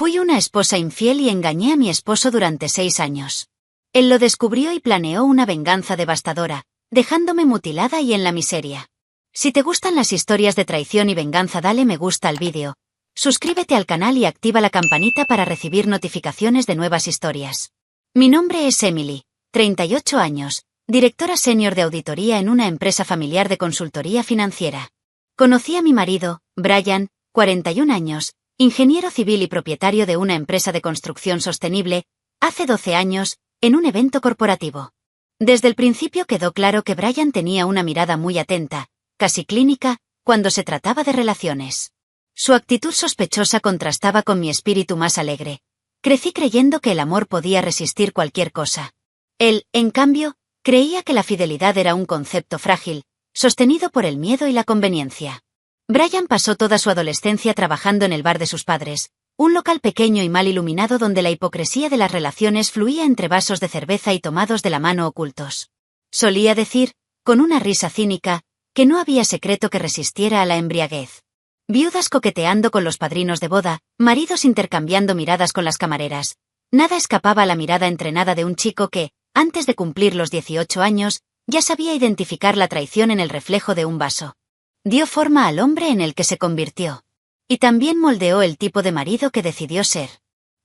Fui una esposa infiel y engañé a mi esposo durante 6 años. Él lo descubrió y planeó una venganza devastadora, dejándome mutilada y en la miseria. Si te gustan las historias de traición y venganza, dale me gusta al vídeo, suscríbete al canal y activa la campanita para recibir notificaciones de nuevas historias. Mi nombre es Emily, 38 años, directora senior de auditoría en una empresa familiar de consultoría financiera. Conocí a mi marido, Brian, 41 años, ingeniero civil y propietario de una empresa de construcción sostenible, hace 12 años, en un evento corporativo. Desde el principio quedó claro que Brian tenía una mirada muy atenta, casi clínica, cuando se trataba de relaciones. Su actitud sospechosa contrastaba con mi espíritu más alegre. Crecí creyendo que el amor podía resistir cualquier cosa. Él, en cambio, creía que la fidelidad era un concepto frágil, sostenido por el miedo y la conveniencia. Brian pasó toda su adolescencia trabajando en el bar de sus padres, un local pequeño y mal iluminado donde la hipocresía de las relaciones fluía entre vasos de cerveza y tomados de la mano ocultos. Solía decir, con una risa cínica, que no había secreto que resistiera a la embriaguez. Viudas coqueteando con los padrinos de boda, maridos intercambiando miradas con las camareras. Nada escapaba a la mirada entrenada de un chico que, antes de cumplir los 18 años, ya sabía identificar la traición en el reflejo de un vaso. Dio forma al hombre en el que se convirtió. Y también moldeó el tipo de marido que decidió ser.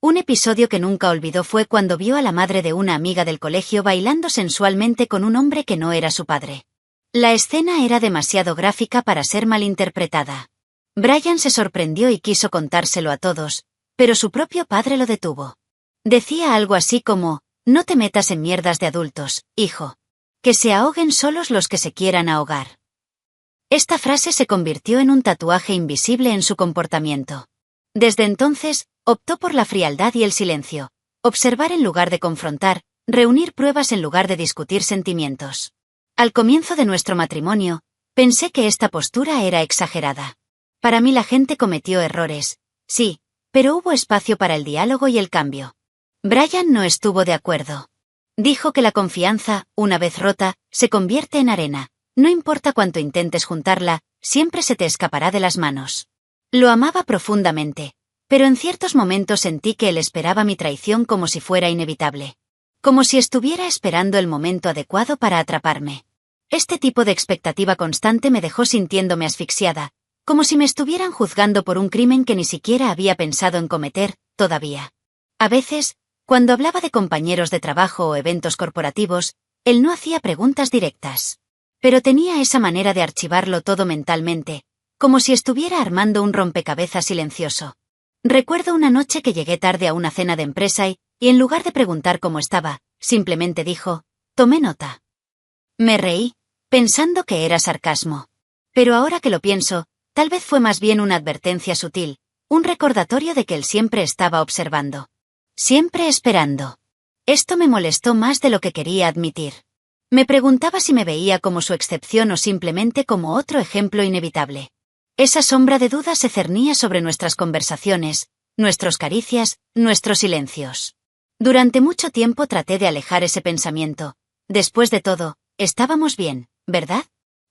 Un episodio que nunca olvidó fue cuando vio a la madre de una amiga del colegio bailando sensualmente con un hombre que no era su padre. La escena era demasiado gráfica para ser malinterpretada. Brian se sorprendió y quiso contárselo a todos, pero su propio padre lo detuvo. Decía algo así como, no te metas en mierdas de adultos, hijo. Que se ahoguen solos los que se quieran ahogar. Esta frase se convirtió en un tatuaje invisible en su comportamiento. Desde entonces, optó por la frialdad y el silencio, observar en lugar de confrontar, reunir pruebas en lugar de discutir sentimientos. Al comienzo de nuestro matrimonio, pensé que esta postura era exagerada. Para mí la gente cometió errores, sí, pero hubo espacio para el diálogo y el cambio. Brian no estuvo de acuerdo. Dijo que la confianza, una vez rota, se convierte en arena. No importa cuánto intentes juntarla, siempre se te escapará de las manos. Lo amaba profundamente, pero en ciertos momentos sentí que él esperaba mi traición como si fuera inevitable. Como si estuviera esperando el momento adecuado para atraparme. Este tipo de expectativa constante me dejó sintiéndome asfixiada, como si me estuvieran juzgando por un crimen que ni siquiera había pensado en cometer, todavía. A veces, cuando hablaba de compañeros de trabajo o eventos corporativos, él no hacía preguntas directas. Pero tenía esa manera de archivarlo todo mentalmente, como si estuviera armando un rompecabezas silencioso. Recuerdo una noche que llegué tarde a una cena de empresa y en lugar de preguntar cómo estaba, simplemente dijo, tomé nota. Me reí, pensando que era sarcasmo. Pero ahora que lo pienso, tal vez fue más bien una advertencia sutil, un recordatorio de que él siempre estaba observando. Siempre esperando. Esto me molestó más de lo que quería admitir. Me preguntaba si me veía como su excepción o simplemente como otro ejemplo inevitable. Esa sombra de duda se cernía sobre nuestras conversaciones, nuestras caricias, nuestros silencios. Durante mucho tiempo traté de alejar ese pensamiento. Después de todo, estábamos bien, ¿verdad?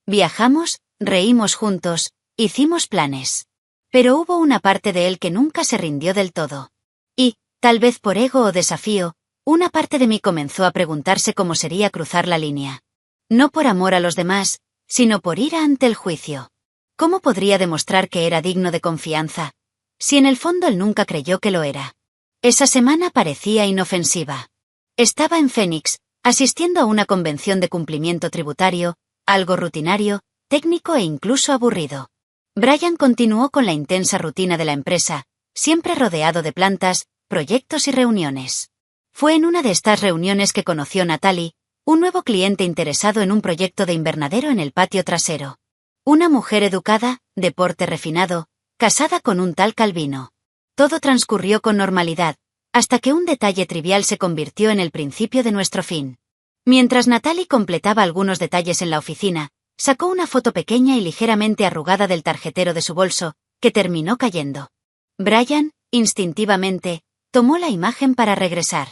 Viajamos, reímos juntos, hicimos planes. Pero hubo una parte de él que nunca se rindió del todo. Y, tal vez por ego o desafío, una parte de mí comenzó a preguntarse cómo sería cruzar la línea. No por amor a los demás, sino por ira ante el juicio. ¿Cómo podría demostrar que era digno de confianza? Si en el fondo él nunca creyó que lo era. Esa semana parecía inofensiva. Estaba en Phoenix, asistiendo a una convención de cumplimiento tributario, algo rutinario, técnico e incluso aburrido. Brian continuó con la intensa rutina de la empresa, siempre rodeado de plantas, proyectos y reuniones. Fue en una de estas reuniones que conoció Natalie, un nuevo cliente interesado en un proyecto de invernadero en el patio trasero. Una mujer educada, de porte refinado, casada con un tal Calvino. Todo transcurrió con normalidad, hasta que un detalle trivial se convirtió en el principio de nuestro fin. Mientras Natalie completaba algunos detalles en la oficina, sacó una foto pequeña y ligeramente arrugada del tarjetero de su bolso, que terminó cayendo. Brian, instintivamente, tomó la imagen para regresar.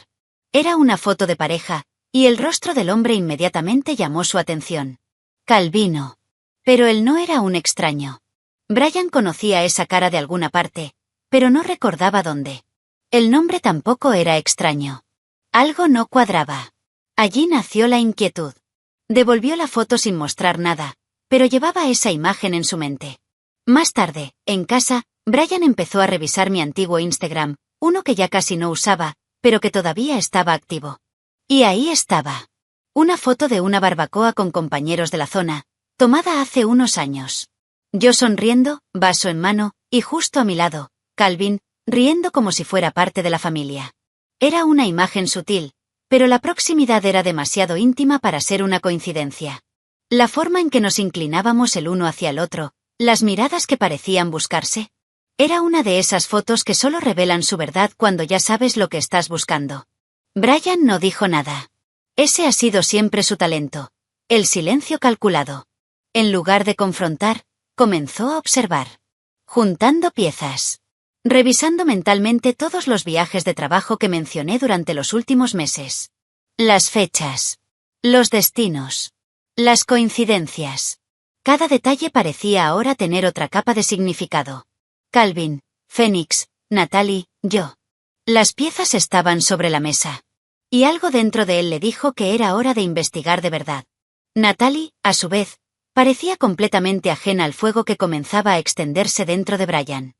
Era una foto de pareja, y el rostro del hombre inmediatamente llamó su atención. Calvino. Pero él no era un extraño. Brian conocía esa cara de alguna parte, pero no recordaba dónde. El nombre tampoco era extraño. Algo no cuadraba. Allí nació la inquietud. Devolvió la foto sin mostrar nada, pero llevaba esa imagen en su mente. Más tarde, en casa, Brian empezó a revisar mi antiguo Instagram, uno que ya casi no usaba, pero que todavía estaba activo. Y ahí estaba. Una foto de una barbacoa con compañeros de la zona, tomada hace unos años. Yo sonriendo, vaso en mano, y justo a mi lado, Calvin, riendo como si fuera parte de la familia. Era una imagen sutil, pero la proximidad era demasiado íntima para ser una coincidencia. La forma en que nos inclinábamos el uno hacia el otro, las miradas que parecían buscarse. Era una de esas fotos que solo revelan su verdad cuando ya sabes lo que estás buscando. Brian no dijo nada. Ese ha sido siempre su talento. El silencio calculado. En lugar de confrontar, comenzó a observar. Juntando piezas. Revisando mentalmente todos los viajes de trabajo que mencioné durante los últimos meses. Las fechas. Los destinos. Las coincidencias. Cada detalle parecía ahora tener otra capa de significado. Calvin, Phoenix, Natalie, yo. Las piezas estaban sobre la mesa. Y algo dentro de él le dijo que era hora de investigar de verdad. Natalie, a su vez, parecía completamente ajena al fuego que comenzaba a extenderse dentro de Brian.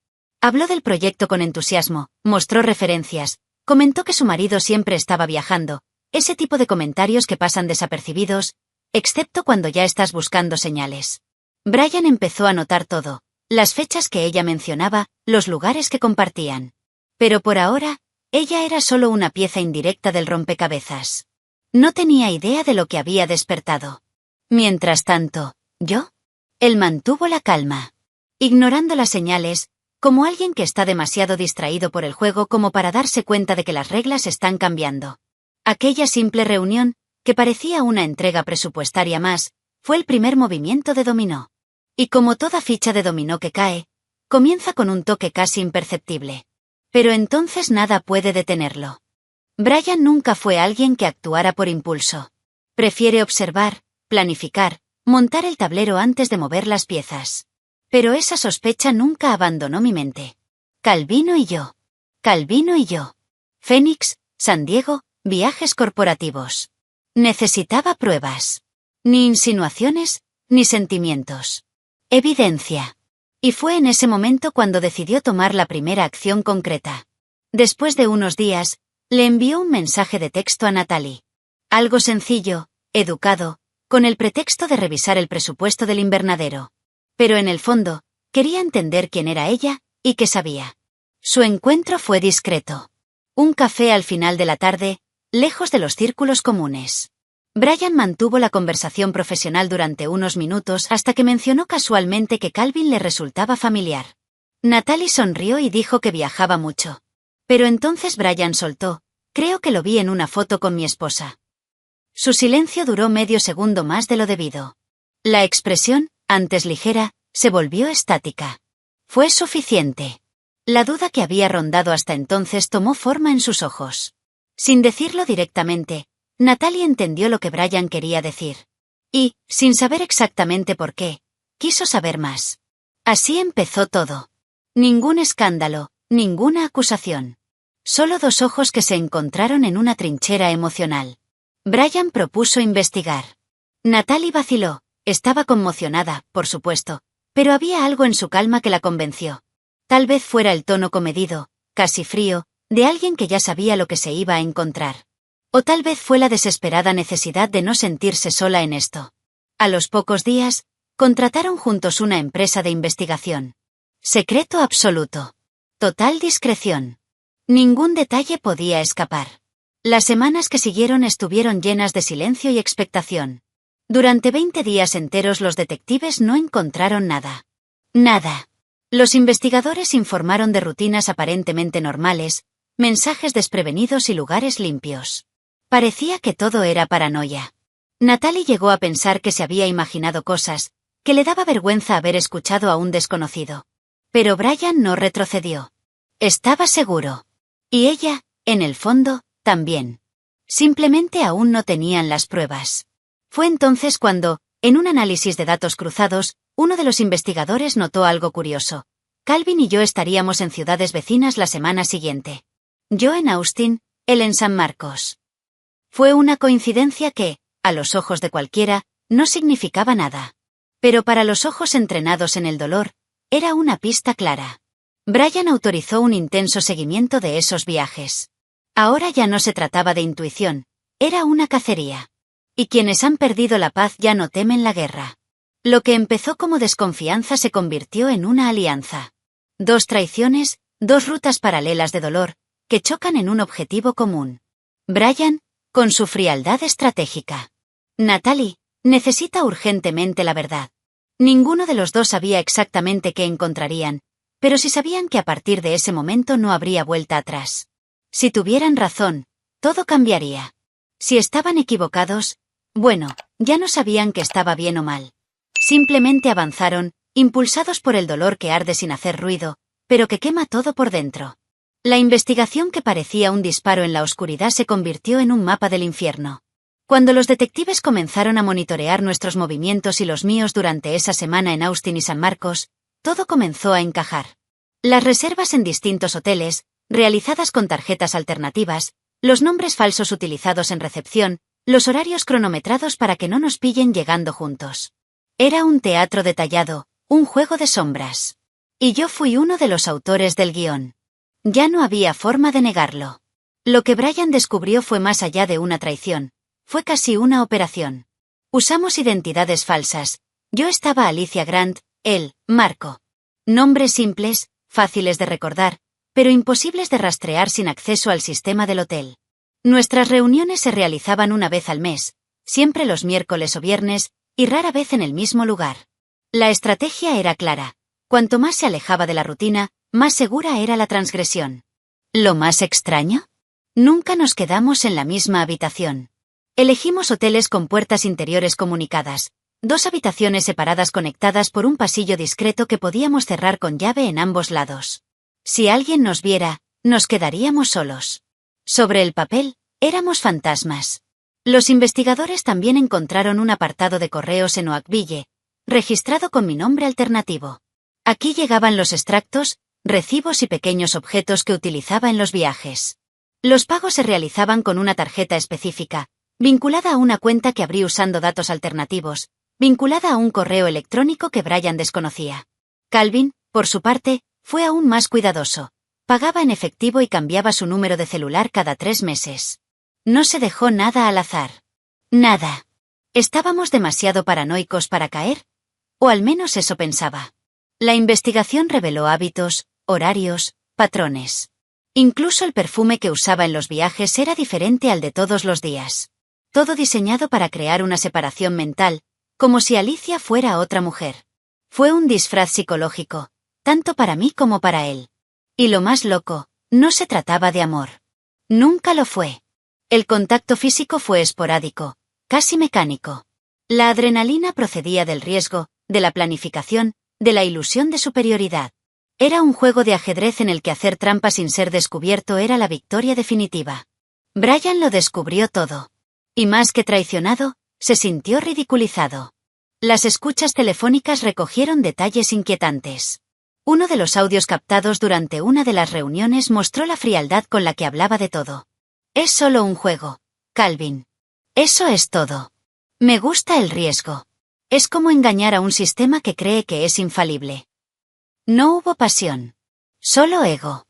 Habló del proyecto con entusiasmo, mostró referencias, comentó que su marido siempre estaba viajando, ese tipo de comentarios que pasan desapercibidos, excepto cuando ya estás buscando señales. Brian empezó a notar todo, las fechas que ella mencionaba, los lugares que compartían. Pero por ahora, ella era solo una pieza indirecta del rompecabezas. No tenía idea de lo que había despertado. Mientras tanto, ¿yo? Él mantuvo la calma. Ignorando las señales, como alguien que está demasiado distraído por el juego como para darse cuenta de que las reglas están cambiando. Aquella simple reunión, que parecía una entrega presupuestaria más, fue el primer movimiento de dominó. Y como toda ficha de dominó que cae, comienza con un toque casi imperceptible. Pero entonces nada puede detenerlo. Brian nunca fue alguien que actuara por impulso. Prefiere observar, planificar, montar el tablero antes de mover las piezas. Pero esa sospecha nunca abandonó mi mente. Calvino y yo. Calvino y yo. Phoenix, San Diego, viajes corporativos. Necesitaba pruebas. Ni insinuaciones, ni sentimientos. Evidencia. Y fue en ese momento cuando decidió tomar la primera acción concreta. Después de unos días, le envió un mensaje de texto a Natalie. Algo sencillo, educado, con el pretexto de revisar el presupuesto del invernadero. Pero en el fondo, quería entender quién era ella, y qué sabía. Su encuentro fue discreto. Un café al final de la tarde, lejos de los círculos comunes. Brian mantuvo la conversación profesional durante unos minutos hasta que mencionó casualmente que Calvin le resultaba familiar. Natalie sonrió y dijo que viajaba mucho. Pero entonces Brian soltó, creo que lo vi en una foto con mi esposa. Su silencio duró medio segundo más de lo debido. La expresión, antes ligera, se volvió estática. Fue suficiente. La duda que había rondado hasta entonces tomó forma en sus ojos. Sin decirlo directamente, Natalie entendió lo que Brian quería decir. Y, sin saber exactamente por qué, quiso saber más. Así empezó todo. Ningún escándalo, ninguna acusación. Solo dos ojos que se encontraron en una trinchera emocional. Brian propuso investigar. Natalie vaciló, estaba conmocionada, por supuesto, pero había algo en su calma que la convenció. Tal vez fuera el tono comedido, casi frío, de alguien que ya sabía lo que se iba a encontrar. O tal vez fue la desesperada necesidad de no sentirse sola en esto. A los pocos días, contrataron juntos una empresa de investigación. Secreto absoluto. Total discreción. Ningún detalle podía escapar. Las semanas que siguieron estuvieron llenas de silencio y expectación. Durante 20 días enteros los detectives no encontraron nada. Nada. Los investigadores informaron de rutinas aparentemente normales, mensajes desprevenidos y lugares limpios. Parecía que todo era paranoia. Natalie llegó a pensar que se había imaginado cosas, que le daba vergüenza haber escuchado a un desconocido. Pero Brian no retrocedió. Estaba seguro. Y ella, en el fondo, también. Simplemente aún no tenían las pruebas. Fue entonces cuando, en un análisis de datos cruzados, uno de los investigadores notó algo curioso. Calvin y yo estaríamos en ciudades vecinas la semana siguiente. Yo en Austin, él en San Marcos. Fue una coincidencia que, a los ojos de cualquiera, no significaba nada. Pero para los ojos entrenados en el dolor, era una pista clara. Brian autorizó un intenso seguimiento de esos viajes. Ahora ya no se trataba de intuición, era una cacería. Y quienes han perdido la paz ya no temen la guerra. Lo que empezó como desconfianza se convirtió en una alianza. 2 traiciones, 2 rutas paralelas de dolor, que chocan en un objetivo común. Brian, con su frialdad estratégica. Natalie, necesita urgentemente la verdad. Ninguno de los dos sabía exactamente qué encontrarían, pero sí sabían que a partir de ese momento no habría vuelta atrás. Si tuvieran razón, todo cambiaría. Si estaban equivocados, bueno, ya no sabían que estaba bien o mal. Simplemente avanzaron, impulsados por el dolor que arde sin hacer ruido, pero que quema todo por dentro. La investigación que parecía un disparo en la oscuridad se convirtió en un mapa del infierno. Cuando los detectives comenzaron a monitorear nuestros movimientos y los míos durante esa semana en Austin y San Marcos, todo comenzó a encajar. Las reservas en distintos hoteles, realizadas con tarjetas alternativas, los nombres falsos utilizados en recepción, los horarios cronometrados para que no nos pillen llegando juntos. Era un teatro detallado, un juego de sombras. Y yo fui uno de los autores del guión. Ya no había forma de negarlo. Lo que Brian descubrió fue más allá de una traición. Fue casi una operación. Usamos identidades falsas. Yo estaba Alicia Grant, él, Marco. Nombres simples, fáciles de recordar, pero imposibles de rastrear sin acceso al sistema del hotel. Nuestras reuniones se realizaban una vez al mes, siempre los miércoles o viernes, y rara vez en el mismo lugar. La estrategia era clara. Cuanto más se alejaba de la rutina, más segura era la transgresión. ¿Lo más extraño? Nunca nos quedamos en la misma habitación. Elegimos hoteles con puertas interiores comunicadas, 2 habitaciones separadas conectadas por un pasillo discreto que podíamos cerrar con llave en ambos lados. Si alguien nos viera, nos quedaríamos solos. Sobre el papel, éramos fantasmas. Los investigadores también encontraron un apartado de correos en Oakville, registrado con mi nombre alternativo. Aquí llegaban los extractos, recibos y pequeños objetos que utilizaba en los viajes. Los pagos se realizaban con una tarjeta específica, vinculada a una cuenta que abrí usando datos alternativos, vinculada a un correo electrónico que Brian desconocía. Calvin, por su parte, fue aún más cuidadoso. Pagaba en efectivo y cambiaba su número de celular cada 3 meses. No se dejó nada al azar. Nada. ¿Estábamos demasiado paranoicos para caer? O al menos eso pensaba. La investigación reveló hábitos, horarios, patrones. Incluso el perfume que usaba en los viajes era diferente al de todos los días. Todo diseñado para crear una separación mental, como si Alicia fuera otra mujer. Fue un disfraz psicológico, tanto para mí como para él. Y lo más loco, no se trataba de amor. Nunca lo fue. El contacto físico fue esporádico, casi mecánico. La adrenalina procedía del riesgo, de la planificación, de la ilusión de superioridad. Era un juego de ajedrez en el que hacer trampa sin ser descubierto era la victoria definitiva. Brian lo descubrió todo. Y más que traicionado, se sintió ridiculizado. Las escuchas telefónicas recogieron detalles inquietantes. Uno de los audios captados durante una de las reuniones mostró la frialdad con la que hablaba de todo. Es solo un juego, Calvin. Eso es todo. Me gusta el riesgo. Es como engañar a un sistema que cree que es infalible. No hubo pasión. Solo ego.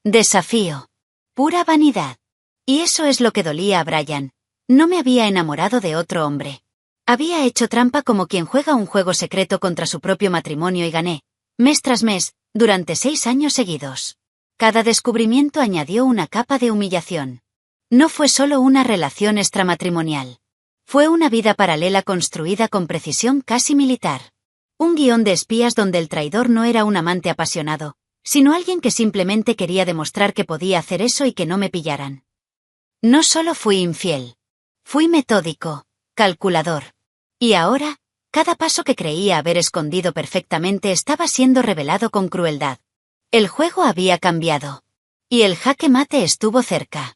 Desafío. Pura vanidad. Y eso es lo que dolía a Brian. No me había enamorado de otro hombre. Había hecho trampa como quien juega un juego secreto contra su propio matrimonio y gané, mes tras mes, durante 6 años seguidos. Cada descubrimiento añadió una capa de humillación. No fue solo una relación extramatrimonial. Fue una vida paralela construida con precisión casi militar. Un guión de espías donde el traidor no era un amante apasionado, sino alguien que simplemente quería demostrar que podía hacer eso y que no me pillaran. No solo fui infiel. Fui metódico, calculador. Y ahora, cada paso que creía haber escondido perfectamente estaba siendo revelado con crueldad. El juego había cambiado. Y el jaque mate estuvo cerca.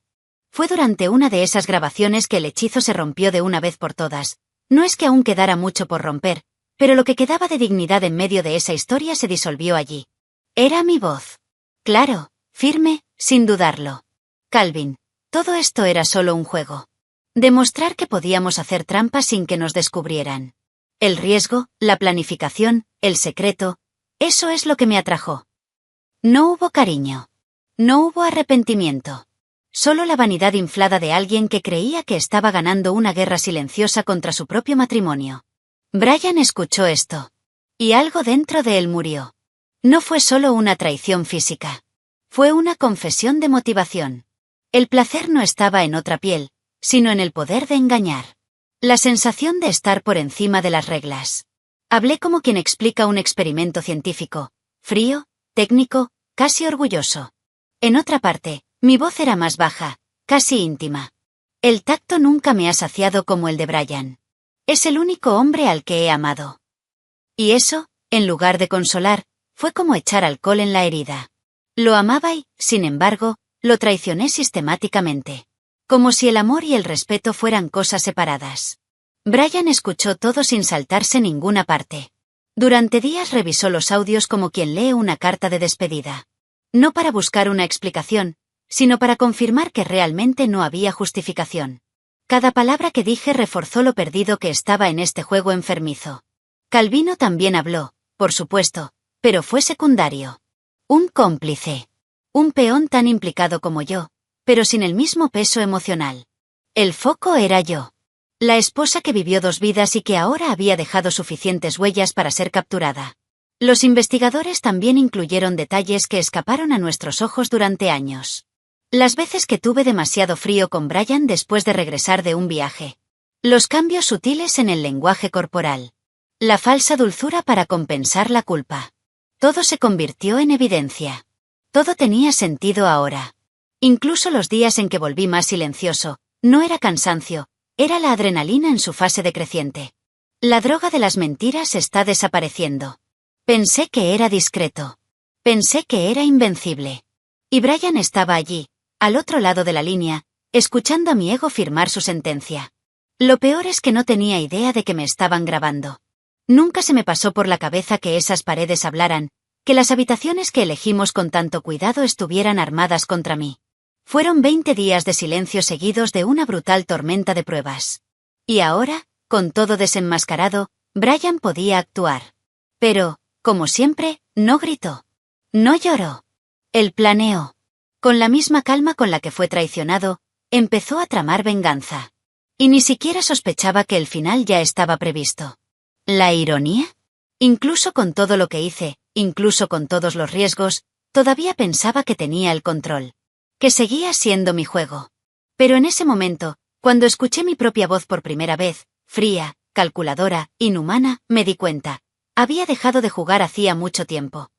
Fue durante una de esas grabaciones que el hechizo se rompió de una vez por todas. No es que aún quedara mucho por romper, pero lo que quedaba de dignidad en medio de esa historia se disolvió allí. Era mi voz. Claro, firme, sin dudarlo. Calvin, todo esto era solo un juego. Demostrar que podíamos hacer trampas sin que nos descubrieran. El riesgo, la planificación, el secreto, eso es lo que me atrajo. No hubo cariño. No hubo arrepentimiento. Solo la vanidad inflada de alguien que creía que estaba ganando una guerra silenciosa contra su propio matrimonio. Brian escuchó esto. Y algo dentro de él murió. No fue solo una traición física. Fue una confesión de motivación. El placer no estaba en otra piel, sino en el poder de engañar. La sensación de estar por encima de las reglas. Hablé como quien explica un experimento científico, frío, técnico, casi orgulloso. En otra parte, mi voz era más baja, casi íntima. El tacto nunca me ha saciado como el de Brian. Es el único hombre al que he amado. Y eso, en lugar de consolar, fue como echar alcohol en la herida. Lo amaba y, sin embargo, lo traicioné sistemáticamente. Como si el amor y el respeto fueran cosas separadas. Brian escuchó todo sin saltarse ninguna parte. Durante días revisó los audios como quien lee una carta de despedida. No para buscar una explicación, sino para confirmar que realmente no había justificación. Cada palabra que dije reforzó lo perdido que estaba en este juego enfermizo. Calvino también habló, por supuesto, pero fue secundario. Un cómplice. Un peón tan implicado como yo, pero sin el mismo peso emocional. El foco era yo. La esposa que vivió 2 vidas y que ahora había dejado suficientes huellas para ser capturada. Los investigadores también incluyeron detalles que escaparon a nuestros ojos durante años. Las veces que tuve demasiado frío con Brian después de regresar de un viaje. Los cambios sutiles en el lenguaje corporal. La falsa dulzura para compensar la culpa. Todo se convirtió en evidencia. Todo tenía sentido ahora. Incluso los días en que volví más silencioso, no era cansancio, era la adrenalina en su fase decreciente. La droga de las mentiras está desapareciendo. Pensé que era discreto. Pensé que era invencible. Y Brian estaba allí, al otro lado de la línea, escuchando a mi ego firmar su sentencia. Lo peor es que no tenía idea de que me estaban grabando. Nunca se me pasó por la cabeza que esas paredes hablaran, que las habitaciones que elegimos con tanto cuidado estuvieran armadas contra mí. Fueron 20 días de silencio seguidos de una brutal tormenta de pruebas. Y ahora, con todo desenmascarado, Brian podía actuar. Pero, como siempre, no gritó. No lloró. Él planeó. Con la misma calma con la que fue traicionado, empezó a tramar venganza. Y ni siquiera sospechaba que el final ya estaba previsto. ¿La ironía? Incluso con todo lo que hice, incluso con todos los riesgos, todavía pensaba que tenía el control. Que seguía siendo mi juego. Pero en ese momento, cuando escuché mi propia voz por primera vez, fría, calculadora, inhumana, me di cuenta. Había dejado de jugar hacía mucho tiempo.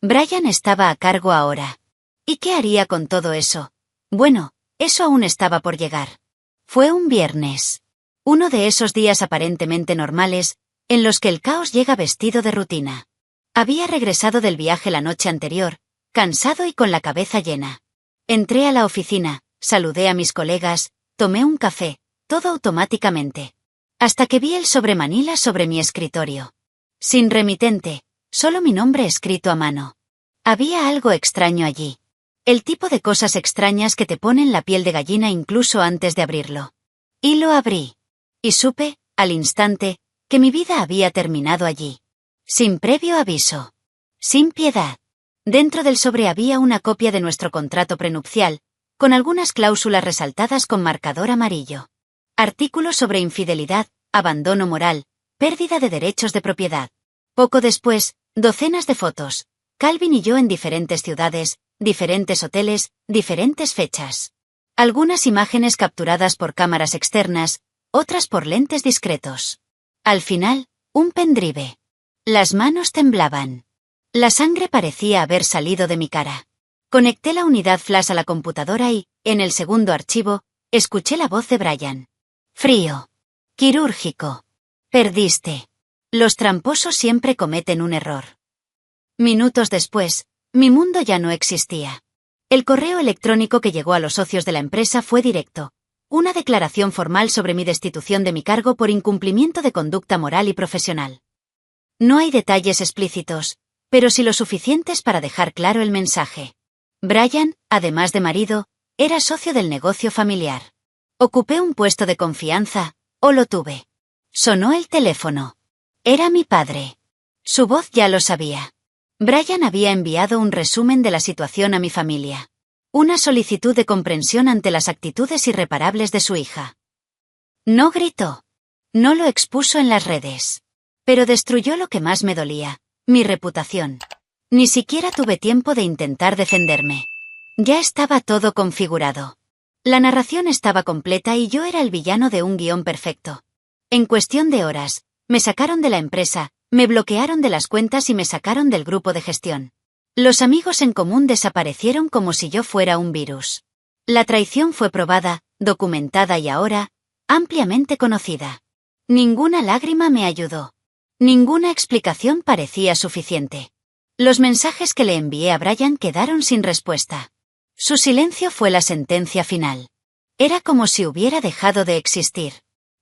Brian estaba a cargo ahora. ¿Y qué haría con todo eso? Bueno, eso aún estaba por llegar. Fue un viernes. Uno de esos días aparentemente normales, en los que el caos llega vestido de rutina. Había regresado del viaje la noche anterior, cansado y con la cabeza llena. Entré a la oficina, saludé a mis colegas, tomé un café, todo automáticamente. Hasta que vi el sobremanila sobre mi escritorio. Sin remitente, solo mi nombre escrito a mano. Había algo extraño allí. El tipo de cosas extrañas que te ponen la piel de gallina incluso antes de abrirlo. Y lo abrí. Y supe, al instante, que mi vida había terminado allí. Sin previo aviso. Sin piedad. Dentro del sobre había una copia de nuestro contrato prenupcial, con algunas cláusulas resaltadas con marcador amarillo. Artículos sobre infidelidad, abandono moral, pérdida de derechos de propiedad. Poco después, docenas de fotos. Calvin y yo en diferentes ciudades, diferentes hoteles, diferentes fechas. Algunas imágenes capturadas por cámaras externas, otras por lentes discretos. Al final, un pendrive. Las manos temblaban. La sangre parecía haber salido de mi cara. Conecté la unidad flash a la computadora y, en el segundo archivo, escuché la voz de Brian. Frío. Quirúrgico. Perdiste. Los tramposos siempre cometen un error. Minutos después, mi mundo ya no existía. El correo electrónico que llegó a los socios de la empresa fue directo. Una declaración formal sobre mi destitución de mi cargo por incumplimiento de conducta moral y profesional. No hay detalles explícitos, pero sí lo suficientes para dejar claro el mensaje. Brian, además de marido, Era socio del negocio familiar. Ocupé un puesto de confianza, o lo tuve. Sonó el teléfono. Era mi padre. Su voz ya lo sabía. Brian había enviado un resumen de la situación a mi familia. Una solicitud de comprensión ante las actitudes irreparables de su hija. No gritó. No lo expuso en las redes. Pero destruyó lo que más me dolía, mi reputación. Ni siquiera tuve tiempo de intentar defenderme. Ya estaba todo configurado. La narración estaba completa y yo era el villano de un guión perfecto. En cuestión de horas, me sacaron de la empresa, me bloquearon de las cuentas y me sacaron del grupo de gestión. Los amigos en común desaparecieron como si yo fuera un virus. La traición fue probada, documentada y ahora, ampliamente conocida. Ninguna lágrima me ayudó. Ninguna explicación parecía suficiente. Los mensajes que le envié a Brian quedaron sin respuesta. Su silencio fue la sentencia final. Era como si hubiera dejado de existir.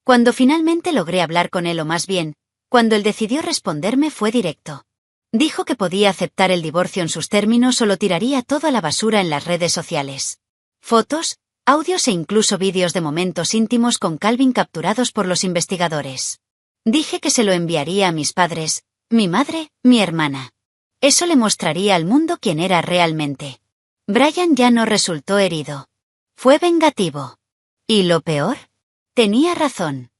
Cuando finalmente logré hablar con él, o más bien, cuando él decidió responderme, fue directo. Dijo que podía aceptar el divorcio en sus términos o lo tiraría todo a la basura en las redes sociales. Fotos, audios e incluso vídeos de momentos íntimos con Calvin capturados por los investigadores. Dije que se lo enviaría a mis padres, mi madre, mi hermana. Eso le mostraría al mundo quién era realmente. Brian ya no resultó herido. Fue vengativo. ¿Y lo peor? Tenía razón.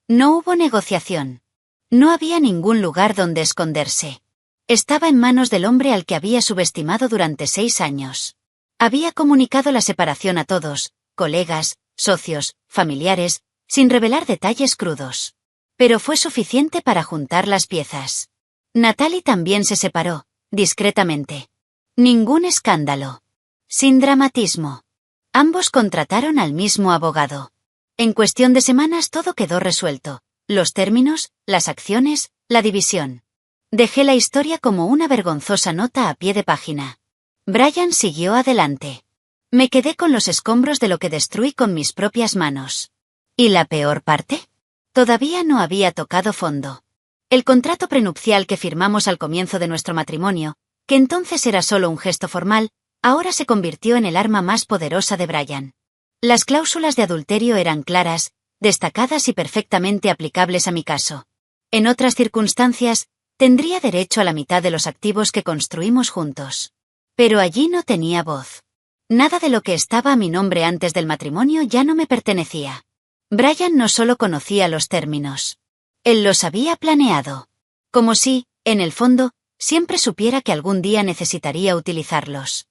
No hubo negociación. No había ningún lugar donde esconderse. Estaba en manos del hombre al que había subestimado durante 6 años. Había comunicado la separación a todos, colegas, socios, familiares, sin revelar detalles crudos. Pero fue suficiente para juntar las piezas. Natalie también se separó, discretamente. Ningún escándalo. Sin dramatismo. Ambos contrataron al mismo abogado. En cuestión de semanas todo quedó resuelto. Los términos, las acciones, la división. Dejé la historia como una vergonzosa nota a pie de página. Brian siguió adelante. Me quedé con los escombros de lo que destruí con mis propias manos. ¿Y la peor parte? Todavía no había tocado fondo. El contrato prenupcial que firmamos al comienzo de nuestro matrimonio, que entonces era solo un gesto formal, ahora se convirtió en el arma más poderosa de Brian. Las cláusulas de adulterio eran claras, destacadas y perfectamente aplicables a mi caso. En otras circunstancias, tendría derecho a la mitad de los activos que construimos juntos. Pero allí no tenía voz. Nada de lo que estaba a mi nombre antes del matrimonio ya no me pertenecía. Brian no solo conocía los términos. Él los había planeado. Como si, en el fondo, siempre supiera que algún día necesitaría utilizarlos.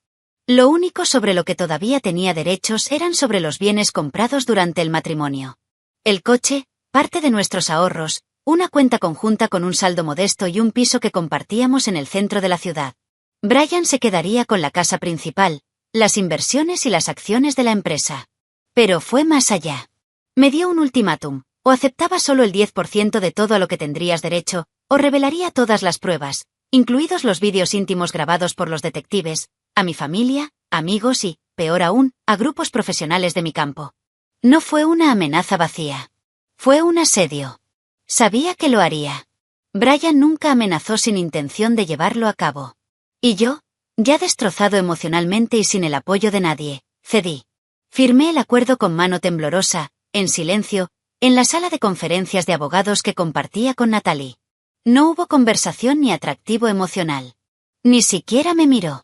Lo único sobre lo que todavía tenía derechos eran sobre los bienes comprados durante el matrimonio. El coche, parte de nuestros ahorros, una cuenta conjunta con un saldo modesto y un piso que compartíamos en el centro de la ciudad. Brian se quedaría con la casa principal, las inversiones y las acciones de la empresa. Pero fue más allá. Me dio un ultimátum: o aceptaba solo el 10% de todo a lo que tendrías derecho, o revelaría todas las pruebas, incluidos los vídeos íntimos grabados por los detectives, a mi familia, amigos y, peor aún, a grupos profesionales de mi campo. No fue una amenaza vacía. Fue un asedio. Sabía que lo haría. Brian nunca amenazó sin intención de llevarlo a cabo. Y yo, ya destrozado emocionalmente y sin el apoyo de nadie, cedí. Firmé el acuerdo con mano temblorosa, en silencio, en la sala de conferencias de abogados que compartía con Natalie. No hubo conversación ni atractivo emocional. Ni siquiera me miró.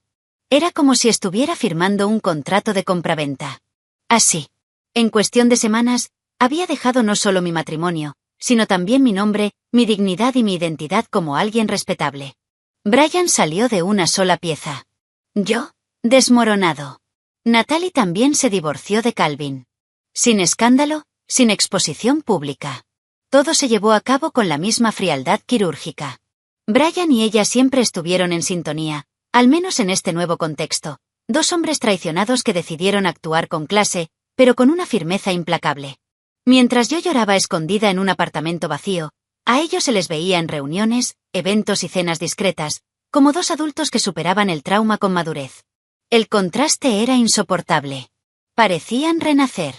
Era como si estuviera firmando un contrato de compraventa. Así. En cuestión de semanas, había dejado no solo mi matrimonio, sino también mi nombre, mi dignidad y mi identidad como alguien respetable. Brian salió de una sola pieza. Yo, desmoronado. Natalie también se divorció de Calvin. Sin escándalo, sin exposición pública. Todo se llevó a cabo con la misma frialdad quirúrgica. Brian y ella siempre estuvieron en sintonía, al menos en este nuevo contexto. Dos hombres traicionados que decidieron actuar con clase, pero con una firmeza implacable. Mientras yo lloraba escondida en un apartamento vacío, a ellos se les veía en reuniones, eventos y cenas discretas, como dos adultos que superaban el trauma con madurez. El contraste era insoportable. Parecían renacer.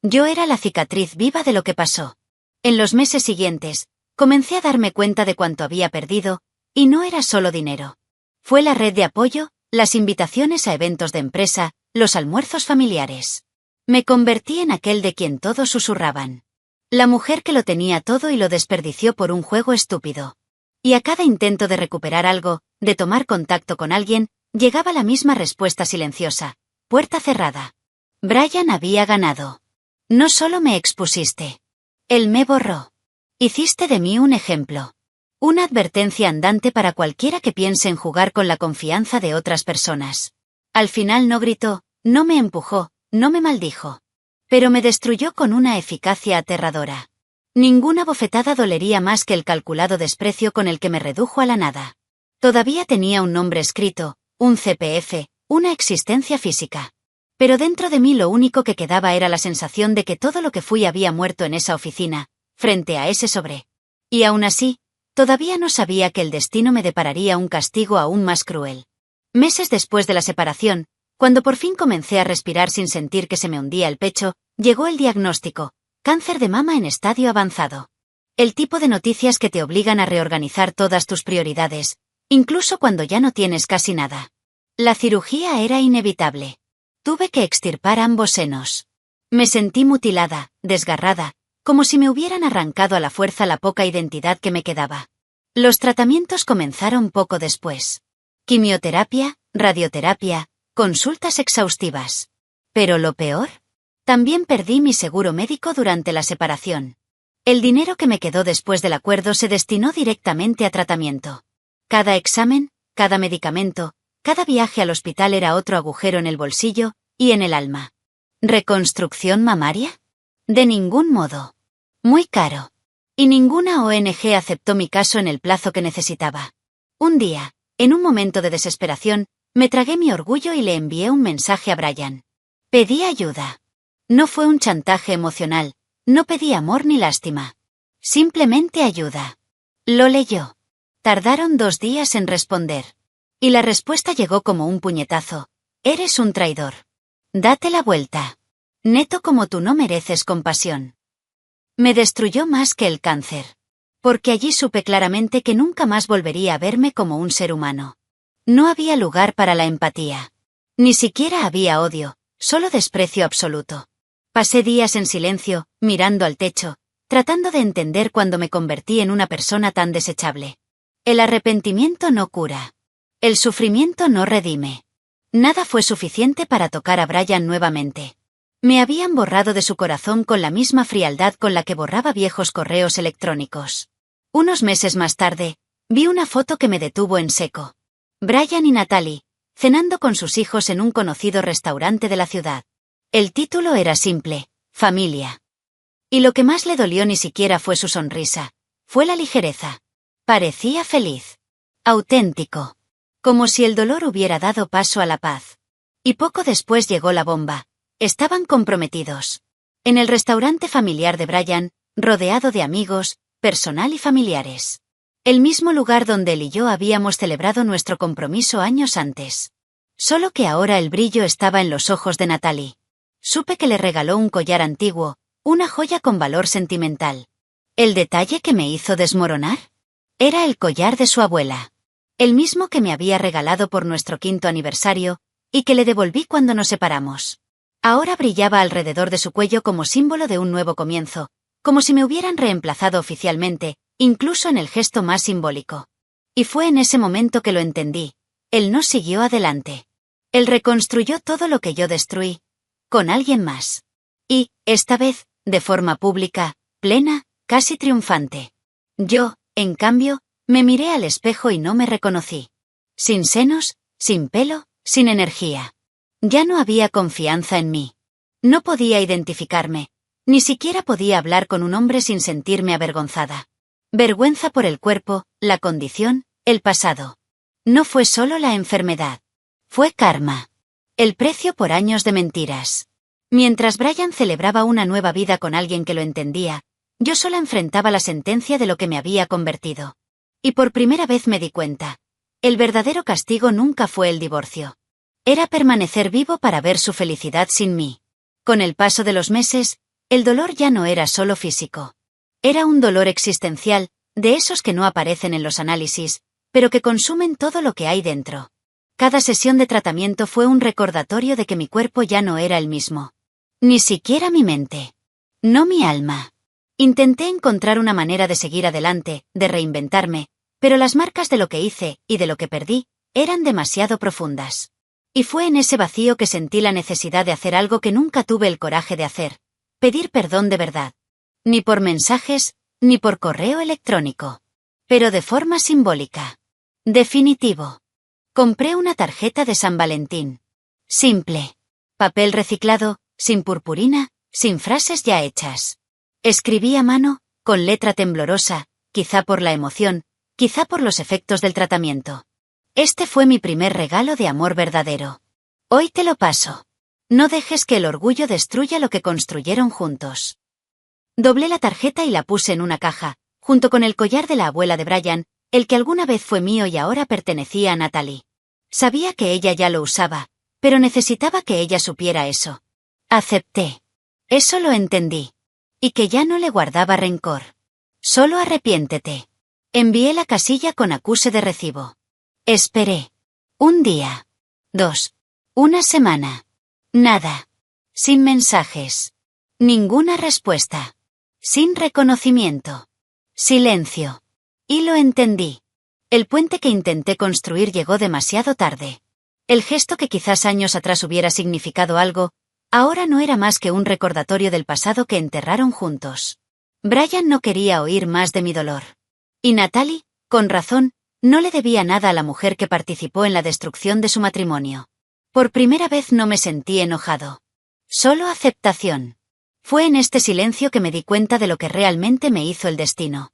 Yo era la cicatriz viva de lo que pasó. En los meses siguientes, comencé a darme cuenta de cuánto había perdido, y no era solo dinero. Fue la red de apoyo, las invitaciones a eventos de empresa, los almuerzos familiares. Me convertí en aquel de quien todos susurraban. La mujer que lo tenía todo y lo desperdició por un juego estúpido. Y a cada intento de recuperar algo, de tomar contacto con alguien, llegaba la misma respuesta silenciosa: puerta cerrada. Brian había ganado. No solo me expusiste. Él me borró. Hiciste de mí un ejemplo. Una advertencia andante para cualquiera que piense en jugar con la confianza de otras personas. Al final no gritó, no me empujó, no me maldijo. Pero me destruyó con una eficacia aterradora. Ninguna bofetada dolería más que el calculado desprecio con el que me redujo a la nada. Todavía tenía un nombre escrito, un CPF, una existencia física. Pero dentro de mí lo único que quedaba era la sensación de que todo lo que fui había muerto en esa oficina, frente a ese sobre. Y aún así, todavía no sabía que el destino me depararía un castigo aún más cruel. Meses después de la separación, cuando por fin comencé a respirar sin sentir que se me hundía el pecho, llegó el diagnóstico: cáncer de mama en estadio avanzado. El tipo de noticias que te obligan a reorganizar todas tus prioridades, incluso cuando ya no tienes casi nada. La cirugía era inevitable. Tuve que extirpar ambos senos. Me sentí mutilada, desgarrada, como si me hubieran arrancado a la fuerza la poca identidad que me quedaba. Los tratamientos comenzaron poco después. Quimioterapia, radioterapia, consultas exhaustivas. Pero lo peor, también perdí mi seguro médico durante la separación. El dinero que me quedó después del acuerdo se destinó directamente a tratamiento. Cada examen, cada medicamento, cada viaje al hospital era otro agujero en el bolsillo y en el alma. ¿Reconstrucción mamaria? De ningún modo. Muy caro. Y ninguna ONG aceptó mi caso en el plazo que necesitaba. Un día, en un momento de desesperación, me tragué mi orgullo y le envié un mensaje a Brian. Pedí ayuda. No fue un chantaje emocional, no pedí amor ni lástima. Simplemente ayuda. Lo leyó. Tardaron 2 días en responder. Y la respuesta llegó como un puñetazo: eres un traidor. Date la vuelta. Neto como tú no mereces compasión. Me destruyó más que el cáncer. Porque allí supe claramente que nunca más volvería a verme como un ser humano. No había lugar para la empatía. Ni siquiera había odio, solo desprecio absoluto. Pasé días en silencio, mirando al techo, tratando de entender cuándo me convertí en una persona tan desechable. El arrepentimiento no cura. El sufrimiento no redime. Nada fue suficiente para tocar a Brian nuevamente. Me habían borrado de su corazón con la misma frialdad con la que borraba viejos correos electrónicos. Unos meses más tarde, vi una foto que me detuvo en seco. Brian y Natalie, cenando con sus hijos en un conocido restaurante de la ciudad. El título era simple: familia. Y lo que más le dolió ni siquiera fue su sonrisa, fue la ligereza. Parecía feliz. Auténtico. Como si el dolor hubiera dado paso a la paz. Y poco después llegó la bomba. Estaban comprometidos. En el restaurante familiar de Brian, rodeado de amigos, personal y familiares. El mismo lugar donde él y yo habíamos celebrado nuestro compromiso años antes. Solo que ahora el brillo estaba en los ojos de Natalie. Supe que le regaló un collar antiguo, una joya con valor sentimental. ¿El detalle que me hizo desmoronar? Era el collar de su abuela. El mismo que me había regalado por nuestro 5º aniversario, y que le devolví cuando nos separamos. Ahora brillaba alrededor de su cuello como símbolo de un nuevo comienzo, como si me hubieran reemplazado oficialmente, incluso en el gesto más simbólico. Y fue en ese momento que lo entendí. Él no siguió adelante. Él reconstruyó todo lo que yo destruí, con alguien más. Y, esta vez, de forma pública, plena, casi triunfante. Yo, en cambio, me miré al espejo y no me reconocí. Sin senos, sin pelo, sin energía. Ya no había confianza en mí. No podía identificarme. Ni siquiera podía hablar con un hombre sin sentirme avergonzada. Vergüenza por el cuerpo, la condición, el pasado. No fue solo la enfermedad. Fue karma. El precio por años de mentiras. Mientras Brian celebraba una nueva vida con alguien que lo entendía, yo sola enfrentaba la sentencia de lo que me había convertido. Y por primera vez me di cuenta. El verdadero castigo nunca fue el divorcio. Era permanecer vivo para ver su felicidad sin mí. Con el paso de los meses, el dolor ya no era solo físico. Era un dolor existencial, de esos que no aparecen en los análisis, pero que consumen todo lo que hay dentro. Cada sesión de tratamiento fue un recordatorio de que mi cuerpo ya no era el mismo. Ni siquiera mi mente. No mi alma. Intenté encontrar una manera de seguir adelante, de reinventarme, pero las marcas de lo que hice y de lo que perdí eran demasiado profundas. Y fue en ese vacío que sentí la necesidad de hacer algo que nunca tuve el coraje de hacer: pedir perdón de verdad. Ni por mensajes, ni por correo electrónico. Pero de forma simbólica. Definitivo. Compré una tarjeta de San Valentín. Simple. Papel reciclado, sin purpurina, sin frases ya hechas. Escribí a mano, con letra temblorosa, quizá por la emoción, quizá por los efectos del tratamiento. Este fue mi primer regalo de amor verdadero. Hoy te lo paso. No dejes que el orgullo destruya lo que construyeron juntos. Doblé la tarjeta y la puse en una caja, junto con el collar de la abuela de Brian, el que alguna vez fue mío y ahora pertenecía a Natalie. Sabía que ella ya lo usaba, pero necesitaba que ella supiera eso. Acepté. Eso lo entendí. Y que ya no le guardaba rencor. Solo arrepiéntete. Envié la casilla con acuse de recibo. Esperé. Un día. 2. Una semana. Nada. Sin mensajes. Ninguna respuesta. Sin reconocimiento. Silencio. Y lo entendí. El puente que intenté construir llegó demasiado tarde. El gesto que quizás años atrás hubiera significado algo, ahora no era más que un recordatorio del pasado que enterraron juntos. Brian no quería oír más de mi dolor. Y Natalie, con razón, no le debía nada a la mujer que participó en la destrucción de su matrimonio. Por primera vez no me sentí enojado. Solo aceptación. Fue en este silencio que me di cuenta de lo que realmente me hizo el destino.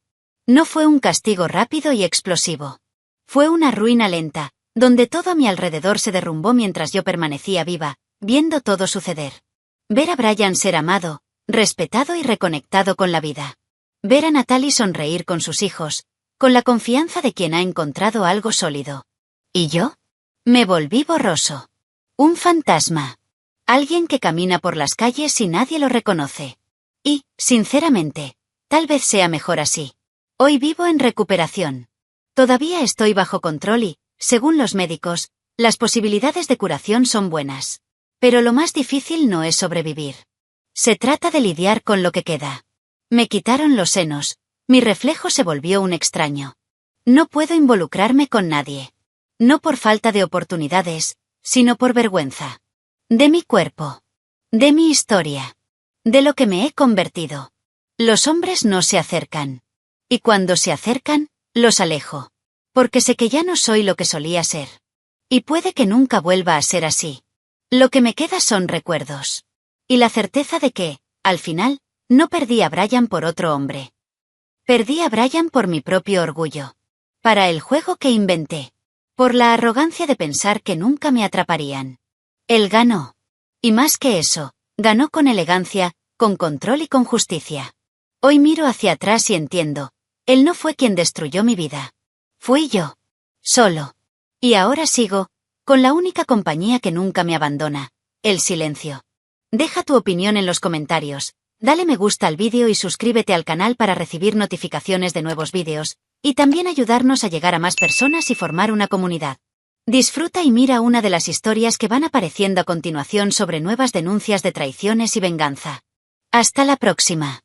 No fue un castigo rápido y explosivo. Fue una ruina lenta, donde todo a mi alrededor se derrumbó mientras yo permanecía viva, viendo todo suceder. Ver a Brian ser amado, respetado y reconectado con la vida. Ver a Natalie sonreír con sus hijos, con la confianza de quien ha encontrado algo sólido. ¿Y yo? Me volví borroso. Un fantasma. Alguien que camina por las calles y nadie lo reconoce. Y, sinceramente, tal vez sea mejor así. Hoy vivo en recuperación. Todavía estoy bajo control y, según los médicos, las posibilidades de curación son buenas. Pero lo más difícil no es sobrevivir. Se trata de lidiar con lo que queda. Me quitaron los senos, mi reflejo se volvió un extraño. No puedo involucrarme con nadie. No por falta de oportunidades, sino por vergüenza. De mi cuerpo. De mi historia. De lo que me he convertido. Los hombres no se acercan. Y cuando se acercan, los alejo. Porque sé que ya no soy lo que solía ser. Y puede que nunca vuelva a ser así. Lo que me queda son recuerdos. Y la certeza de que, al final, no perdí a Brian por otro hombre. Perdí a Brian por mi propio orgullo. Para el juego que inventé. Por la arrogancia de pensar que nunca me atraparían. Él ganó. Y más que eso, ganó con elegancia, con control y con justicia. Hoy miro hacia atrás y entiendo. Él no fue quien destruyó mi vida. Fui yo. Solo. Y ahora sigo, con la única compañía que nunca me abandona, el silencio. Deja tu opinión en los comentarios, dale me gusta al vídeo y suscríbete al canal para recibir notificaciones de nuevos vídeos, y también ayudarnos a llegar a más personas y formar una comunidad. Disfruta y mira una de las historias que van apareciendo a continuación sobre nuevas denuncias de traiciones y venganza. Hasta la próxima.